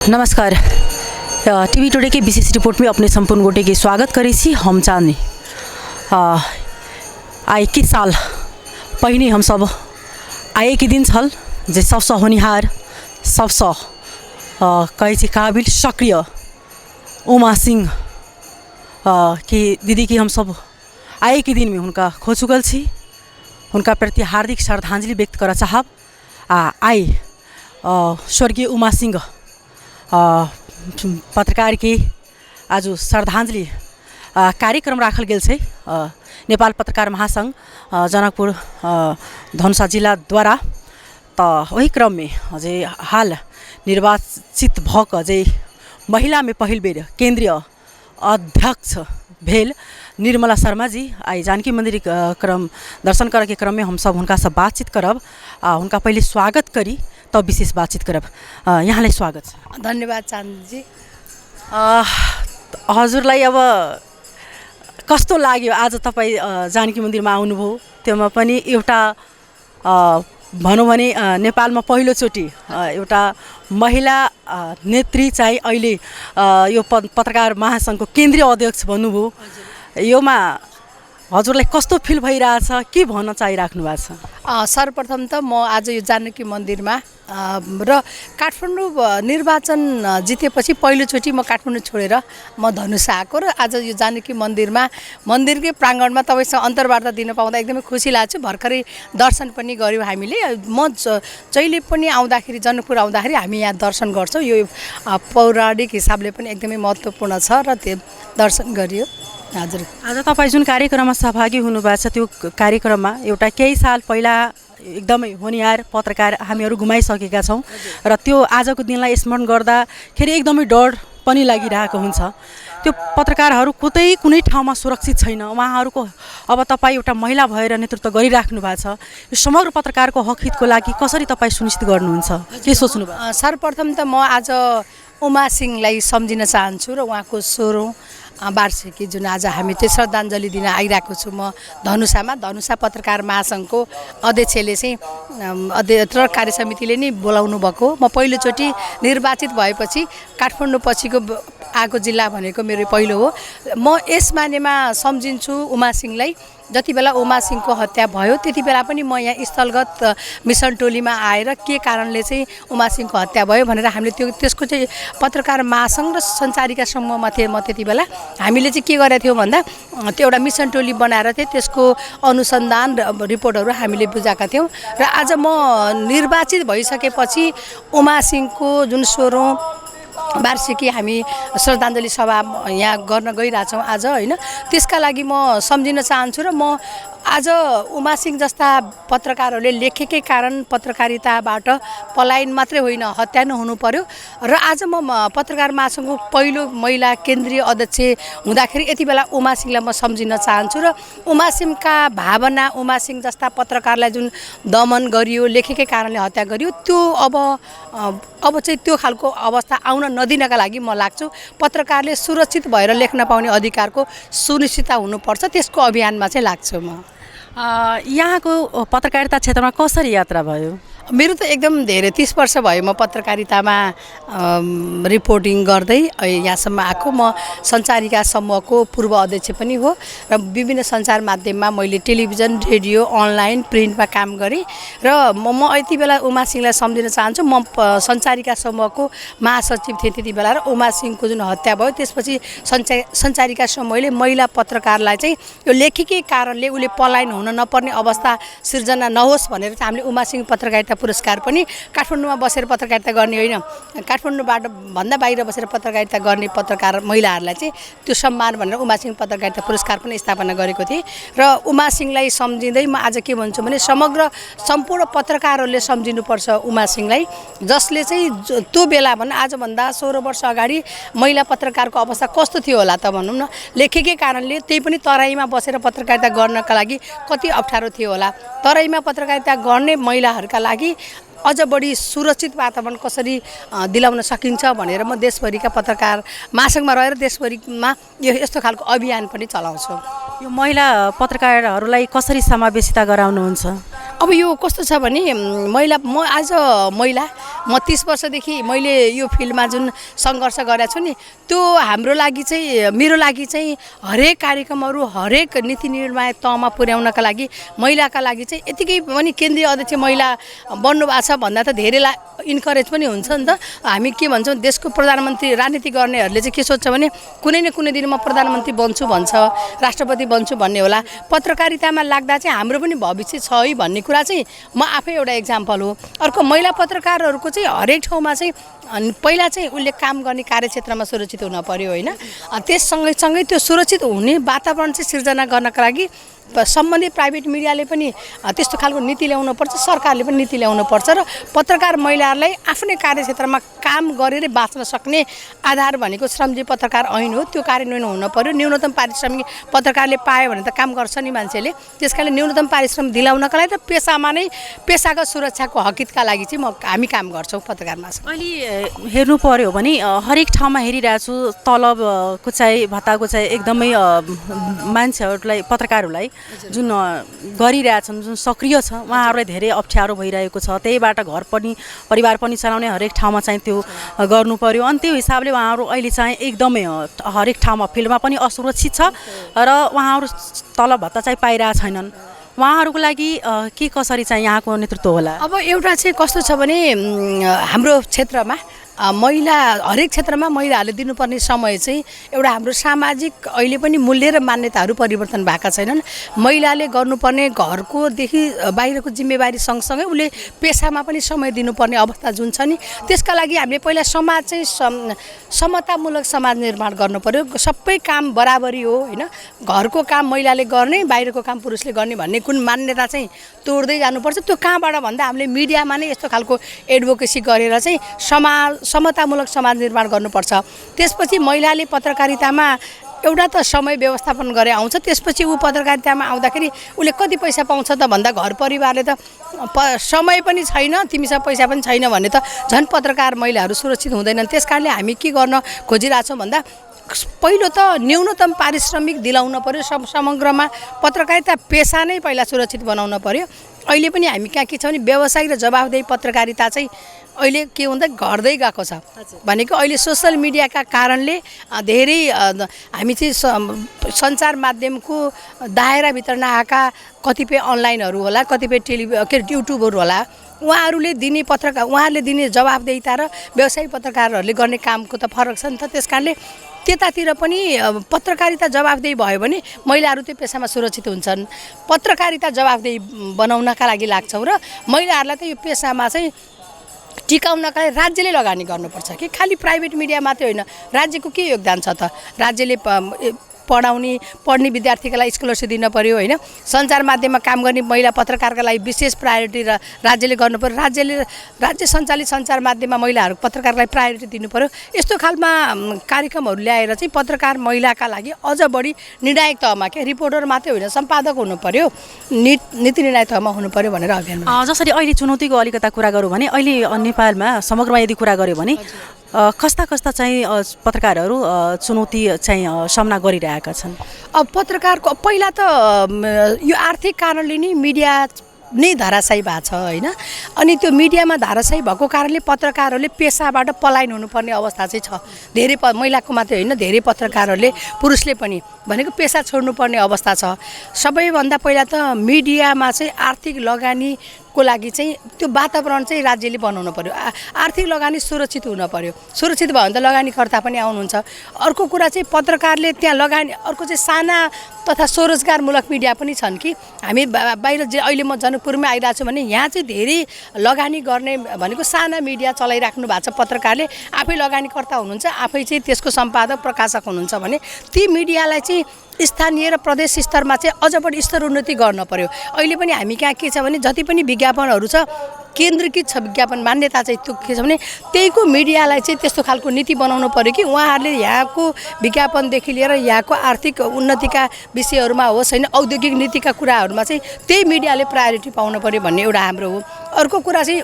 नमस्कार। TV today के विशेष रिपोर्ट में अपने संपूर्ण गोटे के स्वागत करी छी। हम चाहने आए के साल पहिने हम सब आए के दिन छल जे सबसे होनिहार सबसे कहे छी काबिल सक्रिय उमा सिंह की दीदी की हम सब आए के दिन में उनका खो चुकल छी। उनका प्रति हार्दिक श्रद्धांजलि व्यक्त कर चाहब। आए स्वर्गीय उमा सिंह पत्रकार के आज श्रद्धांजलि कार्यक्रम राखल गेल छै नेपाल पत्रकार महासंघ जनकपुर धनुषा जिला द्वारा। तो वही क्रम में जे हाल निर्वाचित भक जे महिला में पहिल बेर केंद्रीय अध्यक्ष भेल निर्मला शर्मा जी आई जानकी मंदिर क्रम दर्शन करे के क्रम में हम सब हुनका से बातचीत करब। उनका पहले स्वागत करी तब विशेष बातचीत करब। यहाँलाई स्वागत छ। धन्यवाद चाँदनी जी। हजुरलाई अब कस्तो लाग्यो आज तपाईँ जानकी मन्दिरमा आउनुभयो? त्योमा पनि एउटा भनौँ भने नेपालमा पहिलोचोटि एउटा महिला नेत्री चाहिँ अहिले यो पत्रकार महासंघको केन्द्रीय अध्यक्ष बन्नुभयो। योमा हजुरलाई कस्तो फिल भइरहेछ, के भन्न चाहिराख्नु भएको छ? सर्वप्रथम त म आज यो जानकी मन्दिरमा र काठमाडौँ निर्वाचन जितेपछि पहिलोचोटि म काठमाडौँ छोडेर म धनुषा आएको र आज यो जानकी मन्दिरमा मन्दिरकै प्राङ्गणमा तपाईँसँग अन्तर्वार्ता दिन पाउँदा एकदमै खुसी लाग्छ। भर्खरै दर्शन पनि गऱ्यौँ हामीले। म जहिले पनि आउँदाखेरि जनकपुर आउँदाखेरि हामी यहाँ दर्शन गर्छौँ। यो पौराणिक हिसाबले पनि एकदमै महत्त्वपूर्ण छ र त्यो दर्शन गरियो। हजुर, आज तपाईँ जुन कार्यक्रममा सहभागी हुनुभएको छ त्यो कार्यक्रममा एउटा केही साल पहिला एकदमै होनिहार पत्रकार हामीहरू गुमाइसकेका छौँ र त्यो आजको दिनलाई स्मरण गर्दाखेरि एकदमै डर पनि लागिरहेको हुन्छ। त्यो पत्रकारहरू कुनै ठाउँमा सुरक्षित छैन। उहाँहरूको अब तपाईँ एउटा महिला भएर नेतृत्व गरिराख्नु भएको छ। यो समग्र पत्रकारको हक हितको लागि कसरी तपाईँ सुनिश्चित गर्नुहुन्छ, के सोच्नुभयो? सर्वप्रथम त म आज उमा सिंहलाई सम्झिन चाहन्छु र उहाँको 16औं वार्षिकी जुन आज हामी त्यो श्रद्धाञ्जली दिन आइरहेको छु म धनुषा पत्रकार महासंघको अध्यक्षले चाहिँ अध्यक्ष र कार्य समितिले नै बोलाउनु भएको। म पहिलोचोटि निर्वाचित भएपछि काठमाडौँ पछिको आएको जिल्ला भनेको मेरो पहिलो हो। म यस मानेमा सम्झिन्छु उमा सिंहलाई। जति बेला उमा सिंहको हत्या भयो त्यति बेला पनि म यहाँ स्थलगत मिसन टोलीमा आएर के कारणले चाहिँ उमा सिंहको हत्या भयो भनेर हामीले त्यसको चाहिँ पत्रकार महासंघ र सञ्चारिका समूहमा थिएँ म त्यति बेला। हामीले चाहिँ के गरेका थियौँ भन्दा त्यो एउटा मिसन टोली बनाएर चाहिँ त्यसको अनुसन्धान र रिपोर्टहरू हामीले बुझाएका थियौँ। र आज म निर्वाचित भइसकेपछि उमा सिंहको जुन 16औं वार्षिकी हामी श्रद्धाञ्जली सभा यहाँ गर्न गइरहेछौँ आज, होइन? त्यसका लागि म सम्झिन चाहन्छु र म आज उमा सिंह जस्ता पत्रकारहरूले लेखेकै कारण पत्रकारिताबाट पलायन मात्रै होइन हत्या नै हुनु पर्यो। र आज म पत्रकार महासंघको पहिलो महिला केन्द्रीय अध्यक्ष हुँदाखेरि यति बेला उमा सिंहलाई म सम्झिन चाहन्छु र उमा सिंहका भावना, उमा सिंह जस्ता पत्रकारलाई जुन दमन गरियो, लेखेकै कारणले हत्या गरियो, त्यो अब चाहिँ त्यो खालको अवस्था आउन नदिनका लागि म लाग्छु पत्रकारले सुरक्षित भएर लेख्न पाउने अधिकारको सुनिश्चितता हुनुपर्छ। त्यसको अभियानमा चाहिँ लाग्छु म। यहाँको पत्रकारिता क्षेत्रमा कसरी यात्रा भयो? मेरो त एकदम धेरै 30 वर्ष भयो म पत्रकारितामा रिपोर्टिङ गर्दै यहाँसम्म आएको। म सञ्चारिका समूहको पूर्व अध्यक्ष पनि हो र विभिन्न सञ्चार माध्यममा मैले टेलिभिजन, रेडियो, अनलाइन, प्रिन्टमा काम गरेँ। र म यति बेला उमा सिंहलाई सम्झिन चाहन्छु। म सञ्चारिका समूहको महासचिव थिएँ त्यति बेला र उमा सिंहको जुन हत्या भयो त्यसपछि सञ्चारिका समूहले महिला पत्रकारलाई चाहिँ यो लेखेकै कारणले उसले पलायन हुन नपर्ने अवस्था सिर्जना नहोस् भनेर चाहिँ हामीले उमा सिंह पत्रकारिता पुरस्कार पनि काठमाडौँमा बसेर पत्रकारिता गर्ने होइन, काठमाडौँबाट भन्दा बाहिर बसेर पत्रकारिता गर्ने पत्रकार महिलाहरूलाई चाहिँ त्यो सम्मान भनेर उमा सिंह पत्रकारिता पुरस्कार पनि स्थापना गरेको थिएँ। र उमा सिंहलाई सम्झिँदै म आज के भन्छु भने सम्पूर्ण पत्रकारहरूले सम्झिनुपर्छ उमा सिंहलाई, जसले चाहिँ त्यो बेला आजभन्दा 16 वर्ष अगाडि महिला पत्रकारको अवस्था कस्तो थियो होला त भनौँ न। लेखेकै कारणले त्यही पनि तराईमा बसेर पत्रकारिता गर्नका लागि कति अप्ठ्यारो थियो होला। तराईमा पत्रकारिता गर्ने महिलाहरूका लागि अझ बढी सुरक्षित वातावरण कसरी दिलाउन सकिन्छ भनेर म देशभरिका पत्रकार महासंघमा रहेर देशभरिमा यस्तो खालको अभियान पनि चलाउँछु। यो महिला पत्रकारहरूलाई कसरी समावेशिता गराउनुहुन्छ? अब यो कस्तो छ भने म महिला म 30 वर्षदेखि मैले यो फिल्डमा जुन सङ्घर्ष गरेको छु नि त्यो हाम्रो लागि चाहिँ मेरो लागि चाहिँ हरेक कार्यक्रमहरू हरेक नीति निर्माण तहमा पुर्याउनका लागि महिलाका लागि चाहिँ यतिकै पनि केन्द्रीय अध्यक्ष महिला बन्नु भएको छ भन्दा त धेरैलाई इन्करेज पनि हुन्छ नि त। हामी के भन्छौँ देशको प्रधानमन्त्री राजनीति गर्नेहरूले चाहिँ के सोध्छ भने कुनै न कुनै दिन म प्रधानमन्त्री बन्छु भन्छ, राष्ट्रपति बन्छु भन्ने होला। पत्रकारितामा लाग्दा चाहिँ हाम्रो पनि भविष्य छ है भन्ने कुरा चाहिँ म आफै एउटा इक्जाम्पल हो। अर्को महिला पत्रकारहरूको चाहिँ हरेक ठाउँमा चाहिँ पहिला चाहिँ उसले काम गर्ने कार्यक्षेत्रमा सुरक्षित हुन पर्यो होइन। त्यससँगै त्यो सुरक्षित हुने वातावरण चाहिँ सिर्जना गर्नका लागि सम्बन्धित प्राइभेट मिडियाले पनि त्यस्तो खालको नीति ल्याउनुपर्छ, सरकारले पनि नीति ल्याउनुपर्छ र पत्रकार महिलाहरूलाई आफ्नै कार्यक्षेत्रमा काम गरेर बाँच्न सक्ने आधार भनेको श्रमजीवी पत्रकार ऐन हो। त्यो कार्यान्वयन हुन पर्यो। न्यूनतम पारिश्रमिक पत्रकारले पायो भने त काम गर्छ नि मान्छेले। त्यसकारण न्यूनतम पारिश्रमिक दिलाउनका लागि त पेसामा नै पेसागत सुरक्षाको हकितका लागि चाहिँ हामी काम गर्छौँ पत्रकारमा। अहिले हेर्नु पर्यो भने हरेक ठाउँमा हेरिरहेको छु तलबको चाहिँ भत्ताको चाहिँ एकदमै मान्छेहरूलाई पत्रकारहरूलाई जुन गरिरहेछन् जुन सक्रिय छ उहाँहरूलाई धेरै अप्ठ्यारो भइरहेको छ। त्यहीबाट घर पनि परिवार पनि चलाउने हरेक ठाउँमा चाहिँ त्यो गर्नु पर्यो। अनि त्यो हिसाबले उहाँहरू अहिले चाहिँ एकदमै हरेक ठाउँमा फिल्डमा पनि असुरक्षित छ र उहाँहरू तलब भत्ता चाहिँ पाइरहेको छैनन्। उहाँहरूको लागि के कसरी चाहिँ यहाँको नेतृत्व होला? अब एउटा चाहिँ कस्तो छ भने हाम्रो क्षेत्रमा महिला हरेक क्षेत्रमा महिलाहरूले दिनुपर्ने समय चाहिँ एउटा हाम्रो सामाजिक अहिले पनि मूल्य र मान्यताहरू परिवर्तन भएका छैनन्। महिलाले गर्नुपर्ने घरकोदेखि बाहिरको जिम्मेवारी सँगसँगै उसले पेसामा पनि समय दिनुपर्ने अवस्था जुन छ नि त्यसका लागि हामीले पहिला समाज चाहिँ समतामूलक समाज निर्माण गर्नु पर्यो। सबै काम बराबरी हो होइन। घरको काम महिलाले गर्ने बाहिरको काम पुरुषले गर्ने भन्ने कुन मान्यता चाहिँ तोड्दै जानुपर्छ। त्यो कहाँबाट भन्दा हामीले मिडियामा नै यस्तो खालको एडभोकेसी गरेर चाहिँ समतामूलक समाज निर्माण गर्नुपर्छ। त्यसपछि महिलाले पत्रकारितामा एउटा त समय व्यवस्थापन गरे आउँछ। त्यसपछि ऊ पत्रकारितामा आउँदाखेरि उसले कति पैसा पाउँछ त भन्दा घर परिवारले त समय पनि छैन तिमीसँग पैसा पनि छैन भने त झन् पत्रकार महिलाहरू सुरक्षित हुँदैनन्। त्यस कारणले हामी के गर्न खोजिरहेछौँ भन्दा पहिलो त न्यूनतम पारिश्रमिक दिलाउन पर्यो। समग्रमा पत्रकारिता पेसा नै पहिला सुरक्षित बनाउन पर्यो। अहिले पनि हामी कहाँ के छ भने व्यवसायिक र जवाफदेही पत्रकारिता चाहिँ अहिले के हुँदा घट्दै गएको छ भनेको अहिले सोसल मिडियाका कारणले धेरै हामी चाहिँ सञ्चार माध्यमको दायराभित्र नआएका कतिपय अनलाइनहरू होला, कतिपय युट्युबहरू होला, उहाँहरूले दिने उहाँहरूले दिने जवाफदेहिता र व्यवसायिक पत्रकारहरूले गर्ने कामको त फरक छ नि त। त्यस कारणले त्यतातिर पनि पत्रकारिता जवाफदेही भयो भने महिलाहरू त्यो पेसामा सुरक्षित हुन्छन्। पत्रकारिता जवाफदेही बनाउनका लागि लाग्छौँ र महिलाहरूलाई त यो पेसामा चाहिँ टिकाउनका लागि राज्यले लगानी गर्नुपर्छ कि खालि प्राइभेट मिडिया मात्रै होइन। राज्यको के योगदान छ त? राज्यले पढ्ने विद्यार्थीका लागि स्कलरसिप दिन पर्यो होइन। सञ्चार माध्यममा काम गर्ने महिला पत्रकारका लागि विशेष प्रायोरिटी र राज्यले गर्नु पर्यो। राज्य सञ्चालित सञ्चार माध्यममा महिलाहरू पत्रकारलाई प्रायोरिटी दिनु पर्यो। यस्तो खालमा कार्यक्रमहरू ल्याएर चाहिँ पत्रकार महिलाका लागि अझ बढी निर्णायक तहमा के रिपोर्टर मात्रै होइन सम्पादक हुनु पर्यो, नीति निर्णायक तहमा हुनु पर्यो भनेर अभियान। जसरी अहिले चुनौतीको अलिकता कुरा गरौँ भने अहिले नेपालमा समग्रमा यदि कुरा गऱ्यो भने कस्ता चाहिँ पत्रकारहरू चुनौती चाहिँ सामना गरिरहेका छन्? अब पत्रकारको पहिला त यो आर्थिक कारणले नै मिडिया नै धराशायी भएको छ होइन। अनि त्यो मिडियामा धराशायी भएको कारणले पत्रकारहरूले पेसाबाट पलायन हुनुपर्ने अवस्था चाहिँ छ। धेरै महिलाको मात्रै होइन धेरै पत्रकारहरूले पुरुषले पनि भनेको पेसा छोड्नुपर्ने अवस्था छ। सबैभन्दा पहिला त मिडियामा चाहिँ आर्थिक लगानीको लागि चाहिँ त्यो वातावरण चाहिँ राज्यले बनाउनु पर्यो। आर्थिक लगानी सुरक्षित हुन पर्यो। सुरक्षित भयो भने त लगानीकर्ता पनि आउनुहुन्छ। अर्को कुरा चाहिँ पत्रकारले त्यहाँ लगानी अर्को चाहिँ साना तथा स्वरोजगारमूलक मिडिया पनि छन् कि हामी बाहिर अहिले म जनकपुरमै आइरहेको छु भने यहाँ चाहिँ धेरै लगानी गर्ने भनेको साना मिडिया चलाइराख्नु भएको छ। पत्रकारले आफै लगानीकर्ता हुनुहुन्छ, आफै चाहिँ त्यसको सम्पादक प्रकाशक हुनुहुन्छ भने ती मिडियालाई चाहिँ स्थानीय र प्रदेश स्तरमा चाहिँ अझ बढी स्तर उन्नति गर्न पर्यो। अहिले पनि हामी कहाँ के छ भने जति पनि विज्ञापनहरू छ केन्द्रीकृत छ विज्ञापन मान्यता चाहिँ त्यो के छ भने त्यहीको मिडियालाई चाहिँ त्यस्तो खालको नीति बनाउनु पर्यो कि उहाँहरूले यहाँको विज्ञापनदेखि लिएर यहाँको आर्थिक उन्नतिका विषयहरूमा होस् होइन औद्योगिक नीतिका कुराहरूमा चाहिँ त्यही मिडियाले प्रायोरिटी पाउनु पर्यो भन्ने एउटा हाम्रो हो। अर्को कुरा चाहिँ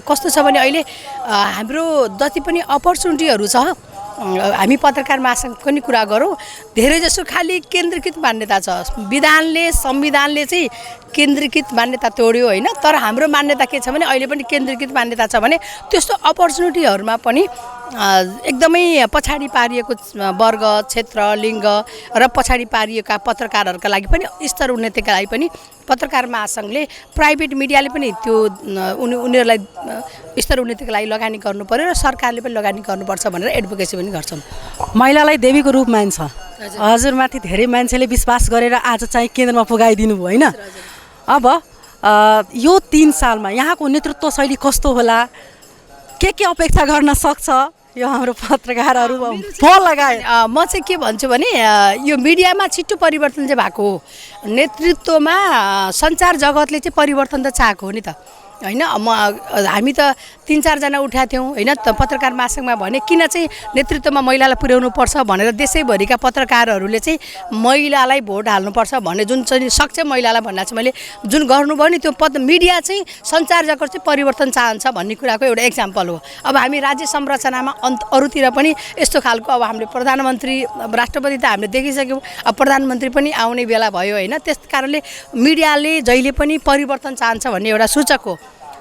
कस्तो छ भने अहिले हाम्रो जति पनि अपर्च्युनिटीहरू छ हामी पत्रकार महासङ्घको नि कुरा गरौँ, धेरैजसो खालि केन्द्रीकृत मान्यता छ। विधानले संविधानले चाहिँ केन्द्रीकृत मान्यता तोड्यो होइन, तर हाम्रो मान्यता के छ भने अहिले पनि केन्द्रीकृत मान्यता छ भने त्यस्तो अपर्च्युनिटीहरूमा पनि एकदमै पछाडि पारिएको वर्ग, क्षेत्र, लिङ्ग र पछाडि पारिएका पत्रकारहरूका लागि पनि स्तर उन्नतिका लागि पनि पत्रकार महासङ्घले प्राइभेट मिडियाले पनि त्यो उनीहरूलाई स्तर उन्नतिका लागि लगानी गर्नु पर्यो र सरकारले पनि लगानी गर्नुपर्छ भनेर एडभोकेसी पनि गर्छन्। महिलालाई देवीको रूप मान्छ, हजुरमाथि धेरै मान्छेले विश्वास गरेर आज चाहिँ केन्द्रमा पुगाइदिनु भयो होइन। अब यो 3 सालमा यहाँको नेतृत्व शैली कस्तो होला, के अपेक्षा गर्न सक्छ, यो हाम्रो पत्रकारहरू फल लगाए। म चाहिँ के भन्छु भने यो मिडियामा छिट्टो परिवर्तन चाहिँ भएको हो, नेतृत्वमा सञ्चार जगतले चाहिँ परिवर्तन त चाहेको हो नि त होइन। हामी त 3-4 जना उठाएको थियौँ होइन, पत्रकार महासङ्घमा भने किन चाहिँ नेतृत्वमा महिलालाई पुर्याउनु पर्छ भनेर देशैभरिका पत्रकारहरूले चाहिँ महिलालाई भोट हाल्नुपर्छ भन्ने जुन चाहिँ सक्छ महिलालाई भन्दा चाहिँ मैले जुन गर्नुभयो नि त्यो मिडिया चाहिँ सञ्चार जगत चाहिँ परिवर्तन चाहन्छ भन्ने कुराको एउटा एक्जाम्पल हो। अब हामी राज्य संरचनामा अरूतिर पनि यस्तो खालको अब हामीले प्रधानमन्त्री राष्ट्रपति त हामीले देखिसक्यौँ, अब प्रधानमन्त्री पनि आउने बेला भयो होइन। त्यस कारणले मिडियाले जहिले पनि परिवर्तन चाहन्छ भन्ने एउटा सूचक हो।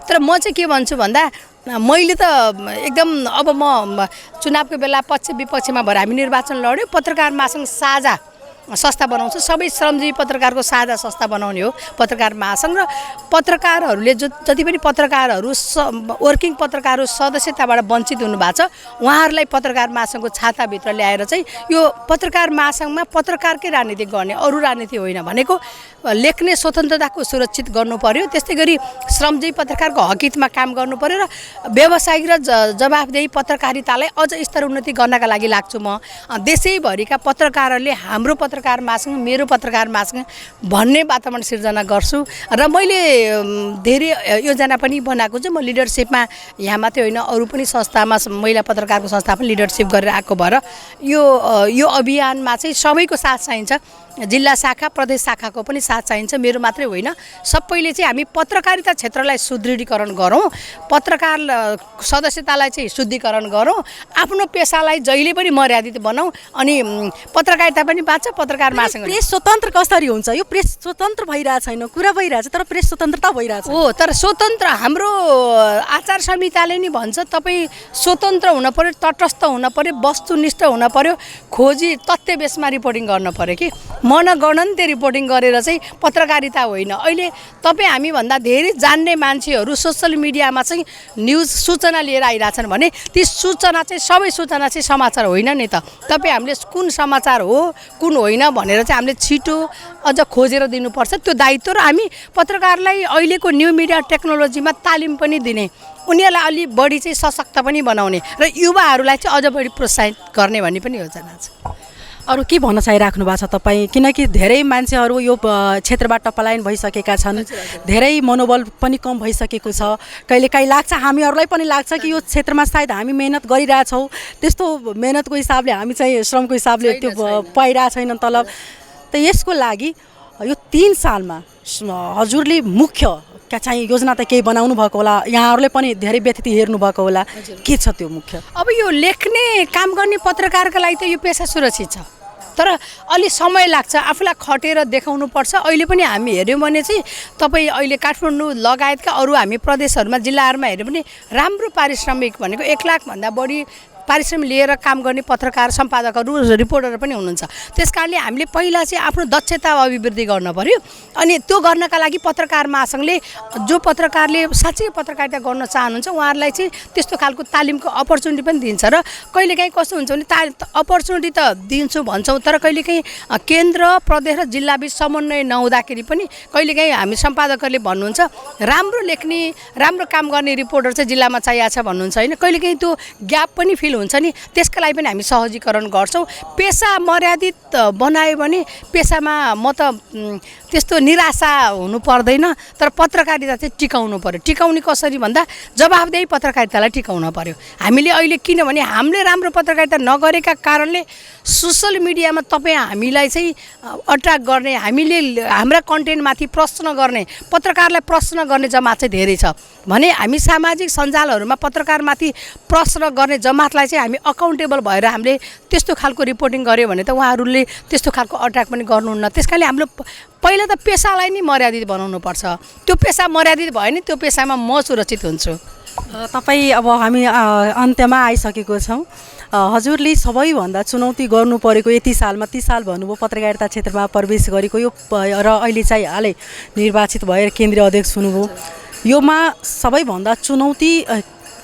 तर म चाहिँ के भन्छु भन्दा मैले त एकदम अब म चुनावको बेला पक्ष विपक्षमा भएर हामी निर्वाचन लड्यौँ, पत्रकार महासङ्घ साझा संस्था बनाउँछ, सबै श्रमजीवी पत्रकारको साझा संस्था बनाउने हो पत्रकार महासङ्घ। र पत्रकारहरूले जति पनि पत्रकारहरू वर्किङ पत्रकारहरू सदस्यताबाट वञ्चित हुनुभएको छ उहाँहरूलाई पत्रकार महासङ्घको छाताभित्र ल्याएर चाहिँ यो पत्रकार महासङ्घमा पत्रकारकै राजनीति गर्ने, अरू राजनीति होइन भनेको लेख्ने स्वतन्त्रताको सुरक्षित गर्नु पर्यो। त्यस्तै गरी श्रमजीवी पत्रकारको हकितमा काम गर्नु पर्यो र व्यावसायिक र जवाफदेही पत्रकारितालाई अझ स्तर उन्नति गर्नका लागि लाग्छु। म देशैभरिका पत्रकारहरूले हाम्रो पत्रकार महासङ्घ, मेरो पत्रकार महासङ्घ भन्ने वातावरण सिर्जना गर्छु र मैले धेरै योजना पनि बनाएको छु। म लिडरसिपमा यहाँ मात्रै होइन अरू पनि संस्थामा महिला पत्रकारको संस्था पनि लिडरसिप गरेर आएको भएर यो अभियानमा चाहिँ सबैको साथ चाहिन्छ, जिल्ला शाखा प्रदेश शाखाको पनि साथ चाहिन्छ, मेरो मात्रै होइन। सबैले चाहिँ हामी पत्रकारिता क्षेत्रलाई सुदृढीकरण गरौँ, पत्रकार सदस्यतालाई चाहिँ शुद्धिकरण गरौँ, आफ्नो पेसालाई जहिले पनि मर्यादित बनाऊ अनि पत्रकारिता पनि बाँच्छ। पत्रकार महासङ्घ प्रेस स्वतन्त्र कसरी हुन्छ? यो प्रेस स्वतन्त्र भइरहेछ छैन, कुरा भइरहेछ तर प्रेस स्वतन्त्रता भइरहेछ हो। तर स्वतन्त्र हाम्रो आचार संहिताले नि भन्छ तपाईँ स्वतन्त्र हुन पर्यो, तटस्थ हुन पर्यो, वस्तुनिष्ठ हुन पर्यो, खोजी तथ्य बेसमा रिपोर्टिङ गर्न पर्यो कि मनगणन्ते रिपोर्टिङ गरेर चाहिँ पत्रकारिता होइन। अहिले तपाईँ हामीभन्दा धेरै जान्ने मान्छेहरू सोसियल मिडियामा चाहिँ न्युज सूचना लिएर आइरहेछन् भने ती सूचना चाहिँ सबै सूचना चाहिँ समाचार होइन नि त। तपाईँ हामीले कुन समाचार हो कुन होइन भनेर चाहिँ हामीले छिटो अझ खोजेर दिनुपर्छ, त्यो दायित्व। र हामी पत्रकारलाई अहिलेको न्यू मिडिया टेक्नोलोजीमा तालिम पनि दिने, उनीहरूलाई अलि बढी चाहिँ सशक्त पनि बनाउने र युवाहरूलाई चाहिँ अझ बढी प्रोत्साहित गर्ने भन्ने पनि योजना छ। अरू के भन्न चाहिराख्नु भएको छ तपाईँ? किनकि धेरै मान्छेहरू यो क्षेत्रबाट पलायन भइसकेका छन्, धेरै मनोबल पनि कम भइसकेको छ। कहिलेकाहीँ लाग्छ, हामीहरूलाई पनि लाग्छ कि यो क्षेत्रमा सायद हामी मेहनत गरिरहेछौँ, त्यस्तो मेहनतको हिसाबले हामी चाहिँ श्रमको हिसाबले त्यो पाइरहेको छैन तलब। त यसको लागि यो 3 सालमा हजुरले मुख्य क्या चाहिँ योजना त केही बनाउनु भएको होला, यहाँहरूले पनि धेरै व्यथित हेर्नुभएको होला, के छ त्यो मुख्य? अब यो लेख्ने काम गर्ने पत्रकारका लागि त यो पेसा सुरक्षित छ, तर अलि समय लाग्छ, आफूलाई खटेर देखाउनु पर्छ। अहिले पनि हामी हेऱ्यौँ भने चाहिँ तपाईँ अहिले काठमाडौँ लगायतका अरू हामी प्रदेशहरूमा जिल्लाहरूमा हेऱ्यौँ भने राम्रो पारिश्रमिक भनेको 1 लाखभन्दा बढी पारिश्रमिक लिएर काम गर्ने पत्रकार सम्पादकहरू रिपोर्टरहरू पनि हुनुहुन्छ। त्यस कारणले हामीले पहिला चाहिँ आफ्नो दक्षता अभिवृद्धि गर्न पर्यो अनि त्यो गर्नका लागि पत्रकार महासङ्घले जो पत्रकारले साँच्चै पत्रकारिता गर्न चाहनुहुन्छ उहाँहरूलाई चाहिँ त्यस्तो खालको तालिमको अपर्च्युनिटी पनि दिन्छ। र कहिलेकाहीँ कस्तो हुन्छ भने अपर्च्युनिटी त दिन्छु भन्छौँ, तर कहिलेकाहीँ केन्द्र प्रदेश र जिल्लाबीच समन्वय नहुँदाखेरि पनि कहिलेकाहीँ हामी सम्पादकहरूले भन्नुहुन्छ राम्रो लेख्ने राम्रो काम गर्ने रिपोर्टर चाहिँ जिल्लामा चाहिएको छ भन्नुहुन्छ होइन। कहिलेकाहीँ त्यो ग्याप पनि फिल हुन्छ नि, त्यसका लागि पनि हामी सहजीकरण गर्छौँ। पेसा मर्यादित बनायो भने पेसामा म त त्यस्तो निराशा हुनु पर्दैन, तर पत्रकारिता चाहिँ टिकाउनु पर्यो। टिकाउने कसरी भन्दा जवाफदेही पत्रकारितालाई टिकाउन पर्यो। हामीले अहिले किनभने हामीले राम्रो पत्रकारिता नगरेका कारणले सोसल मिडियामा तपाईँ हामीलाई चाहिँ अट्र्याक्ट गर्ने, हामीले हाम्रा कन्टेन्टमाथि प्रश्न गर्ने, पत्रकारलाई प्रश्न गर्ने जमात चाहिँ धेरै छ भने हामी सामाजिक सञ्जालहरूमा पत्रकारमाथि प्रश्न गर्ने जमातलाई त्यसलाई चाहिँ हामी अकाउन्टेबल भएर हामीले त्यस्तो खालको रिपोर्टिङ गऱ्यो भने त उहाँहरूले त्यस्तो खालको अट्याक पनि गर्नुहुन्न। त्यस कारणले हाम्रो पहिला त पेसालाई नै मर्यादित बनाउनुपर्छ। त्यो पेसा मर्यादित भयो नि त्यो पेसामा म सुरक्षित हुन्छु। तपाईँ अब हामी अन्त्यमा आइसकेको छौँ। हजुरले सबैभन्दा चुनौती गर्नु परेको यति सालमा 30 साल भन्नुभयो पत्रकारिता क्षेत्रमा प्रवेश गरेको यो र अहिले चाहिँ हालै निर्वाचित भएर केन्द्रीय अध्यक्ष हुनुभयो, योमा सबैभन्दा चुनौती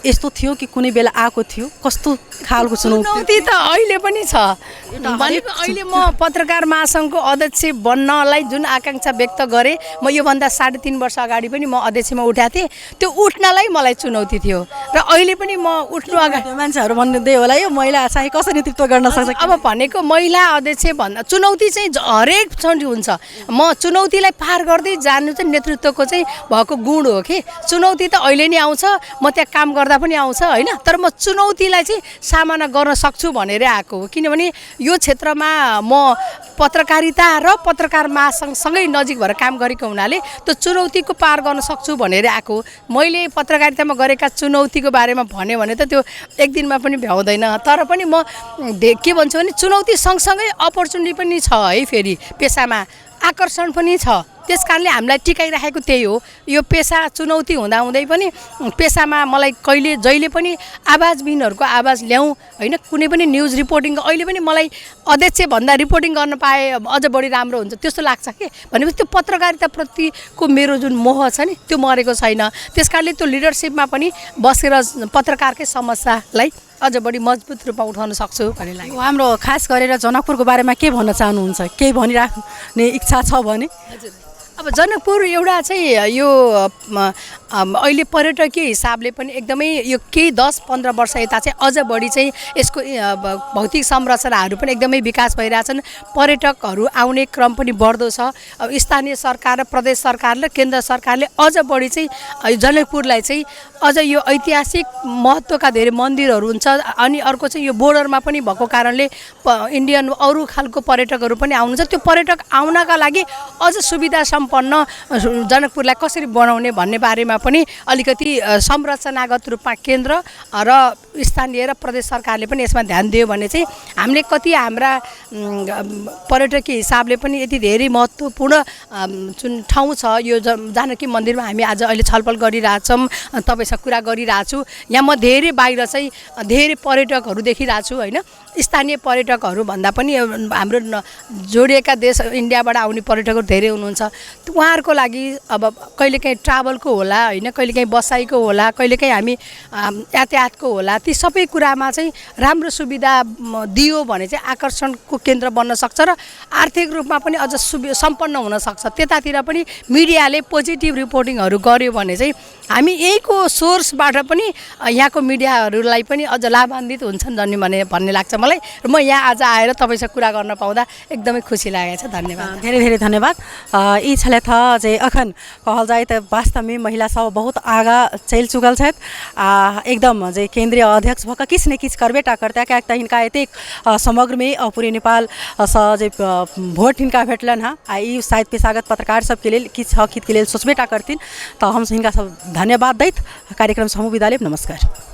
यस्तो थियो कि कुनै बेला आएको थियो? कस्तो खालको चुनौती त अहिले पनि छ। भनेको अहिले म पत्रकार महासङ्घको अध्यक्ष बन्नलाई जुन आकाङ्क्षा व्यक्त गरेँ, म योभन्दा 3.5 वर्ष अगाडि पनि म अध्यक्षमा उठाएको थिएँ। त्यो उठ्नलाई मलाई चुनौती थियो र अहिले पनि म उठ्नु अगाडि मान्छेहरू भन्दै होला यो महिला चाहिँ कसरी नेतृत्व गर्न सक्छ? अब भनेको महिला अध्यक्ष भन्दा चुनौती चाहिँ हरेक हुन्छ। म चुनौतीलाई पार गर्दै जानु चाहिँ नेतृत्वको चाहिँ भएको गुण हो कि चुनौती त अहिले नै आउँछ, म त्यहाँ काम गर्दा पनि आउँछ होइन। तर म चुनौतीलाई चाहिँ सामना गर्न सक्छु भनेर आएको हो, किनभने यो क्षेत्रमा म पत्रकारिता र पत्रकार महासङ्घसँगै नजिक भएर काम गरेको हुनाले त्यो चुनौतीको पार गर्न सक्छु भनेर आएको हो। मैले पत्रकारितामा गरेका चुनौतीको बारेमा भन्यो भने त त्यो एक दिनमा पनि भ्याउँदैन। तर पनि म के भन्छु भने चुनौती सँगसँगै अपर्च्युनिटी पनि छ है, फेरि पेसामा आकर्षण पनि छ। त्यस कारणले हामीलाई टिकाइराखेको त्यही हो। यो पेसा चुनौती हुँदाहुँदै पनि पेसामा मलाई जहिले पनि आवाजविहीनहरूको आवाज ल्याउँ होइन। कुनै पनि न्युज रिपोर्टिङ अहिले पनि मलाई अध्यक्षभन्दा रिपोर्टिङ गर्न पाए अझ बढी राम्रो हुन्छ त्यस्तो लाग्छ कि। भनेपछि त्यो पत्रकारिताप्रतिको मेरो जुन मोह छ नि त्यो मरेको छैन। त्यस कारणले त्यो लिडरसिपमा पनि बसेर पत्रकारकै समस्यालाई अझ बढी मजबुत रूपमा उठाउन सक्छु भन्ने लाग्यो। हाम्रो खास गरेर जनकपुरको बारेमा के भन्न चाहनुहुन्छ? केही भनिराख्ने इच्छा छ भने? अब जनकपुर एउटा चाहिँ यो अहिले पर्यटकीय हिसाबले पनि एकदमै यो केही 10-15 वर्ष यता चाहिँ अझ बढी चाहिँ यसको भौतिक संरचनाहरू पनि एकदमै विकास भइरहेछन्। पर्यटकहरू आउने क्रम पनि बढ्दो छ। अब स्थानीय सरकार र प्रदेश सरकार र केन्द्र सरकारले अझ बढी चाहिँ जनकपुरलाई चाहिँ अझ यो ऐतिहासिक महत्त्वका धेरै मन्दिरहरू हुन्छ। अनि अर्को चाहिँ यो बोर्डरमा पनि भएको कारणले इन्डियन अरू खालको पर्यटकहरू पनि आउनुहुन्छ। त्यो पर्यटक आउनका लागि अझ सुविधा सम्पन्न जनकपुरलाई कसरी बनाउने भन्ने बारेमा पनि अलिकति संरचनागत रूपमा केन्द्र र स्थानीय र प्रदेश सरकारले पनि यसमा ध्यान दियो भने चाहिँ हामीले कति हाम्रा पर्यटकीय हिसाबले पनि यति धेरै महत्त्वपूर्ण जुन ठाउँ छ यो जानकी मन्दिरमा हामी आज अहिले छलफल गरिरहेछौँ, तपाईँसँग कुरा गरिरहेको छु। यहाँ म धेरै बाहिर चाहिँ धेरै पर्यटकहरू देखिरहेको छु होइन। स्थानीय पर्यटकहरू भन्दा पनि हाम्रो जोडिएका देश इन्डियाबाट आउने पर्यटकहरू धेरै हुनुहुन्छ। उहाँहरूको लागि अब कहिलेकाहीँ ट्राभलको होला होइन, कहिलेकाहीँ बसाइको होला, कहिलेकाहीँ हामी यातायातको होला, ती सबै कुरामा चाहिँ राम्रो सुविधा दियो भने चाहिँ आकर्षणको केन्द्र बन्न सक्छ र आर्थिक रूपमा पनि अझ सम्पन्न हुनसक्छ। त्यतातिर पनि मिडियाले पोजिटिभ रिपोर्टिङहरू गर्यो भने चाहिँ हामी यहीको सोर्सबाट पनि यहाँको मिडियाहरूलाई पनि अझ लाभान्वित हुन्छन् भन्ने लाग्छ मलाई। र म यहाँ आज आएर तपाईँसँग कुरा गर्न पाउँदा एकदमै खुसी लागेको छ। धन्यवाद, धेरै धेरै धन्यवाद। ई छले था जे अखन कहल जाए त वास्तव में महिला सब बहुत आगा चल चुकल छथि। एकदम जे केंद्रीय अध्यक्ष भक किछ ने किछ करबेटा करता क्या हिनका एतेक समग्र में पूरे नेपाल स जे भोट हिनका भेटलन हाँ ई शायद पेशागत पत्रकार सबके लिए किछ हक हित के लिए सोचबेटा करथिन। तो हम हिनका सब धन्यवाद दैत कार्यक्रम समूह विदा लेब। नमस्कार।